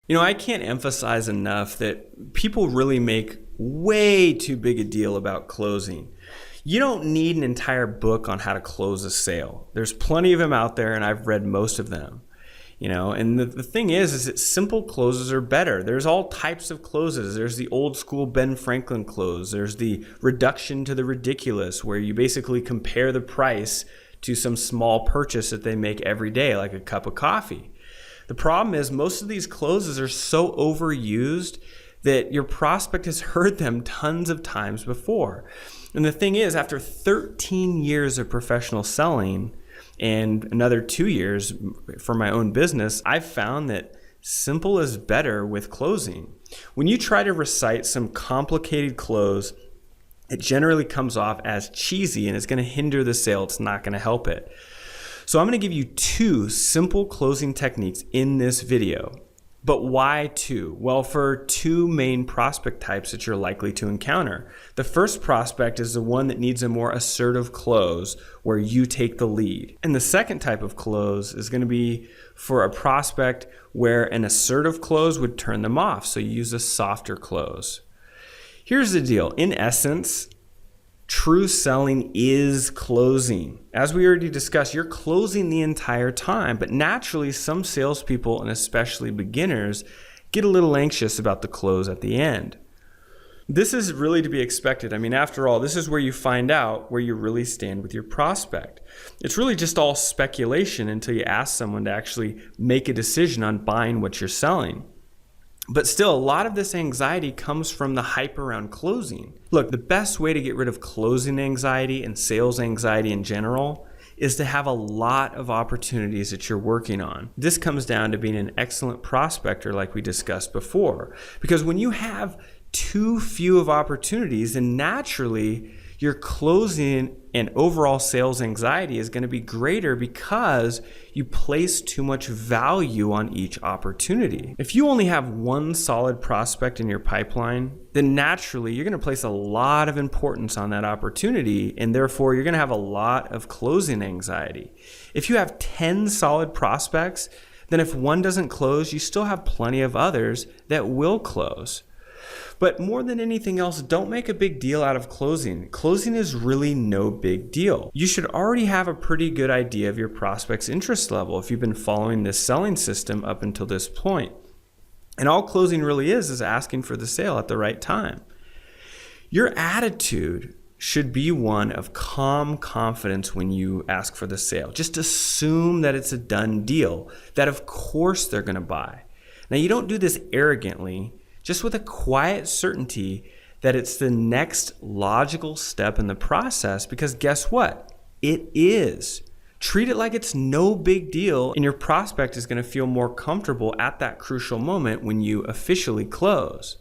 I can't emphasize enough that people really make way too big a deal about closing. You don't need an entire book on how to close a sale. There's plenty of them out there, and I've read most of them. And the thing is that simple closes are better. There's all types of closes. There's the old school Ben Franklin close. There's the reduction to the ridiculous, where you basically compare the price to some small purchase that they make every day, like a cup of coffee. The problem is most of these closes are so overused that your prospect has heard them tons of times before. And the thing is, after 13 years of professional selling and another 2 years for my own business, I've found that simple is better with closing. When you try to recite some complicated close, it generally comes off as cheesy and it's going to hinder the sale. It's not going to help it. So I'm going to give you 2 simple closing techniques in this video. But why 2? Well, for 2 main prospect types that you're likely to encounter. The first prospect is the one that needs a more assertive close where you take the lead. And the second type of close is going to be for a prospect where an assertive close would turn them off. So you use a softer close. Here's the deal. In essence, true selling is closing. As we already discussed, you're closing the entire time, but naturally some salespeople, and especially beginners, get a little anxious about the close at the end. This is really to be expected. After all, this is where you find out where you really stand with your prospect. It's really just all speculation until you ask someone to actually make a decision on buying what you're selling. But still, a lot of this anxiety comes from the hype around closing. Look, the best way to get rid of closing anxiety and sales anxiety in general is to have a lot of opportunities that you're working on. This comes down to being an excellent prospector like we discussed before. Because when you have too few of opportunities, then naturally your closing and overall sales anxiety is going to be greater because you place too much value on each opportunity. If you only have one solid prospect in your pipeline, then naturally you're going to place a lot of importance on that opportunity, and therefore you're going to have a lot of closing anxiety. If you have 10 solid prospects, then if one doesn't close, you still have plenty of others that will close. But more than anything else, don't make a big deal out of closing. Closing is really no big deal. You should already have a pretty good idea of your prospect's interest level if you've been following this selling system up until this point. And all closing really is asking for the sale at the right time. Your attitude should be one of calm confidence when you ask for the sale. Just assume that it's a done deal, that of course they're going to buy. Now, you don't do this arrogantly, just with a quiet certainty that it's the next logical step in the process, because guess what? It is. Treat it like it's no big deal, and your prospect is going to feel more comfortable at that crucial moment when you officially close.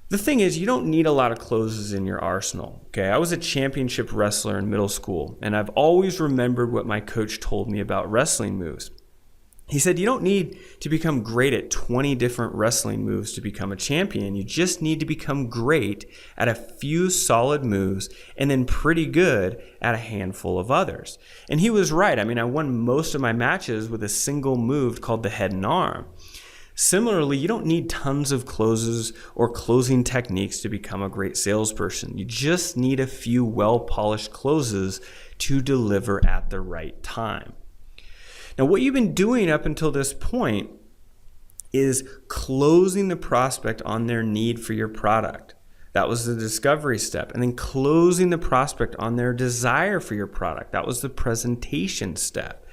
The thing is, you don't need a lot of closes in your arsenal. Okay, I was a championship wrestler in middle school, and I've always remembered what my coach told me about wrestling moves. He said, you don't need to become great at 20 different wrestling moves to become a champion. You just need to become great at a few solid moves and then pretty good at a handful of others. And he was right. I won most of my matches with a single move called the head and arm. Similarly, you don't need tons of closes or closing techniques to become a great salesperson. You just need a few well-polished closes to deliver at the right time. Now, what you've been doing up until this point is closing the prospect on their need for your product. That was the discovery step. And then closing the prospect on their desire for your product. That was the presentation step.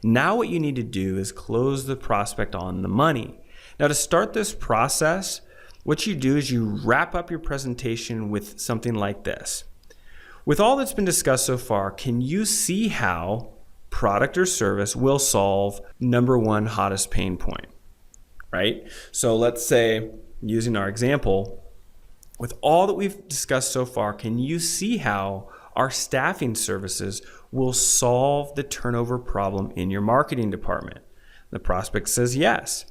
Now what you need to do is close the prospect on the money. Now, to start this process, what you do is you wrap up your presentation with something like this. With all that's been discussed so far, can you see how product or service will solve number one hottest pain point, right? So let's say, using our example, with all that we've discussed so far, can you see how our staffing services will solve the turnover problem in your marketing department? The prospect says yes.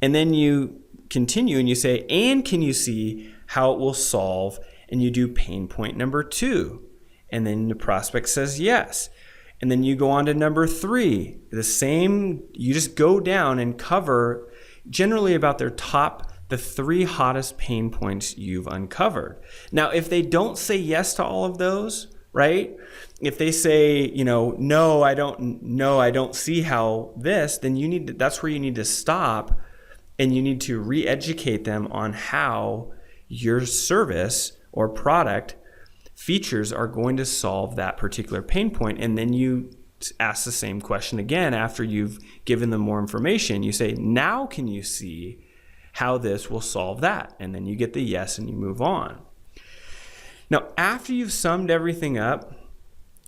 And then you continue and you say, and can you see how it will solve? And you do pain point number 2. And then the prospect says yes. And then you go on to number 3. The same, you just go down and cover generally about the 3 hottest pain points you've uncovered. Now, if they don't say yes to all of those, right? If they say, no, I don't see how this, then that's where you need to stop, and you need to re-educate them on how your service or product features are going to solve that particular pain point. And then you ask the same question again after you've given them more information. You say, now can you see how this will solve that? And then you get the yes and you move on. Now, after you've summed everything up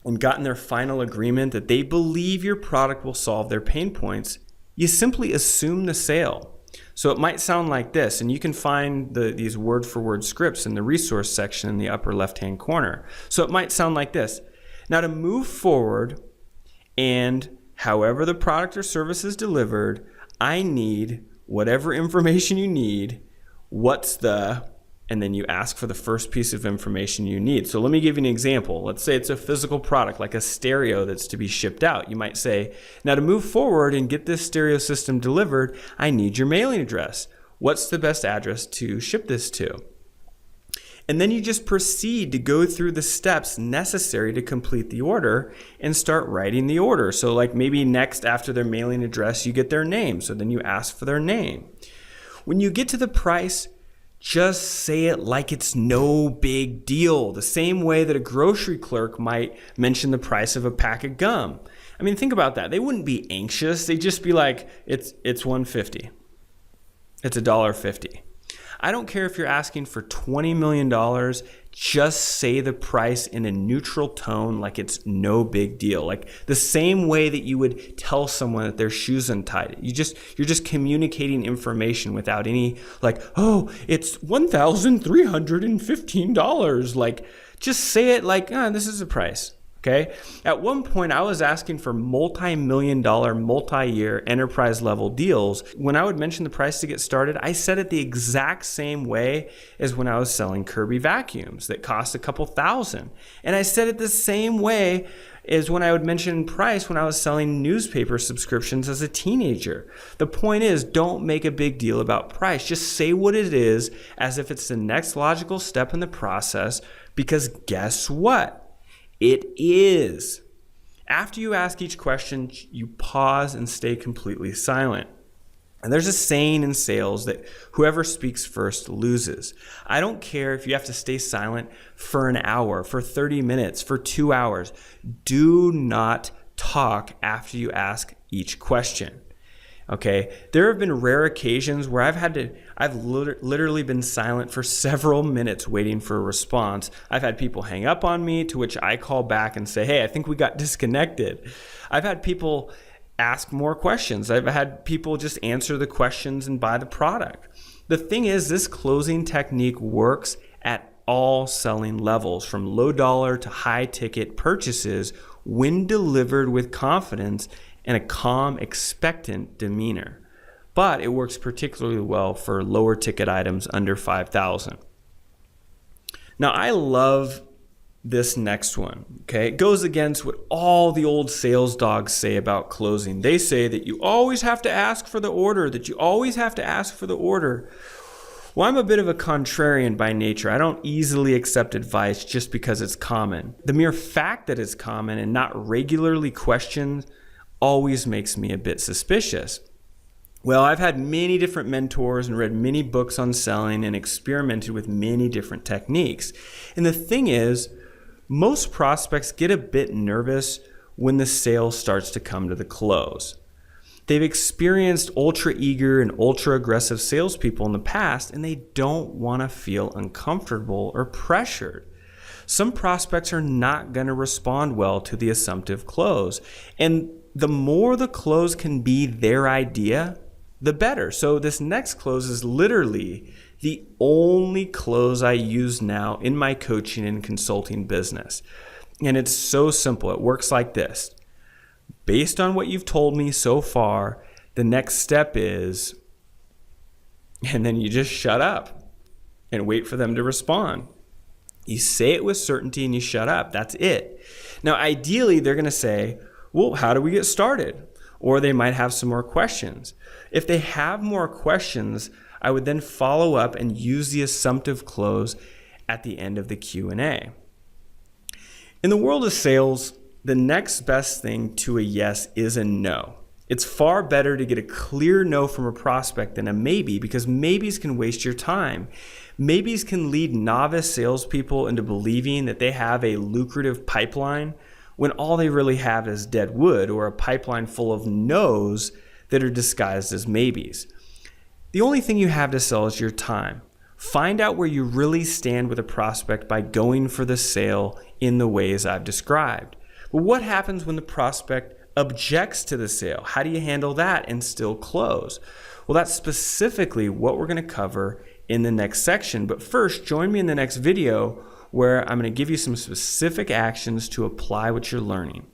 and gotten their final agreement that they believe your product will solve their pain points, you simply assume the sale. So it might sound like this, and you can find these word-for-word scripts in the resource section in the upper left-hand corner. So it might sound like this. Now, to move forward, and however the product or service is delivered, I need whatever information you need, and then you ask for the first piece of information you need. So let me give you an example. Let's say it's a physical product, like a stereo that's to be shipped out. You might say, now to move forward and get this stereo system delivered, I need your mailing address. What's the best address to ship this to? And then you just proceed to go through the steps necessary to complete the order and start writing the order. So like maybe next after their mailing address, you get their name. So then you ask for their name. When you get to the price, just say it like it's no big deal. The same way that a grocery clerk might mention the price of a pack of gum. I mean, think about that. They wouldn't be anxious. They'd just be like, it's $1.50. It's $1.50. I don't care if you're asking for $20 million, just say the price in a neutral tone like it's no big deal. Like the same way that you would tell someone that their shoe's untied. You're just communicating information without any like, oh, it's $1,315. Like just say it like, this is the price. Okay. At one point, I was asking for multi-million-dollar, multi-year enterprise level deals. When I would mention the price to get started, I said it the exact same way as when I was selling Kirby vacuums that cost a couple thousand. And I said it the same way as when I would mention price when I was selling newspaper subscriptions as a teenager. The point is, don't make a big deal about price. Just say what it is as if it's the next logical step in the process, because guess what? It is. After you ask each question, you pause and stay completely silent. And there's a saying in sales that whoever speaks first loses. I don't care if you have to stay silent for an hour, for 30 minutes, for 2 hours. Do not talk after you ask each question. Okay, there have been rare occasions where I've literally been silent for several minutes waiting for a response. I've had people hang up on me, to which I call back and say, hey, I think we got disconnected. I've had people ask more questions. I've had people just answer the questions and buy the product. The thing is, this closing technique works at all selling levels, from low dollar to high ticket purchases, when delivered with confidence and a calm, expectant demeanor. But it works particularly well for lower ticket items under $5,000. Now, I love this next one. Okay, it goes against what all the old sales dogs say about closing. They say that you always have to ask for the order, Well, I'm a bit of a contrarian by nature. I don't easily accept advice just because it's common. The mere fact that it's common and not regularly questioned always makes me a bit suspicious. Well, I've had many different mentors and read many books on selling and experimented with many different techniques. And the thing is, most prospects get a bit nervous when the sale starts to come to the close. They've experienced ultra eager and ultra aggressive salespeople in the past, and they don't want to feel uncomfortable or pressured. Some prospects are not going to respond well to the assumptive close. And the more the close can be their idea, the better. So this next close is literally the only close I use now in my coaching and consulting business. And it's so simple. It works like this. Based on what you've told me so far, the next step is, and then you just shut up and wait for them to respond. You say it with certainty and you shut up. That's it. Now, ideally, they're going to say, well, how do we get started? or they might have some more questions. If they have more questions, I would then follow up and use the assumptive close at the end of the Q&A. In the world of sales, the next best thing to a yes is a no. It's far better to get a clear no from a prospect than a maybe, because maybes can waste your time. Maybes can lead novice salespeople into believing that they have a lucrative pipeline when all they really have is dead wood, or a pipeline full of no's that are disguised as maybes. The only thing you have to sell is your time. Find out where you really stand with a prospect by going for the sale in the ways I've described. But what happens when the prospect objects to the sale? How do you handle that and still close? Well, that's specifically what we're going to cover in the next section. But first, join me in the next video where I'm going to give you some specific actions to apply what you're learning.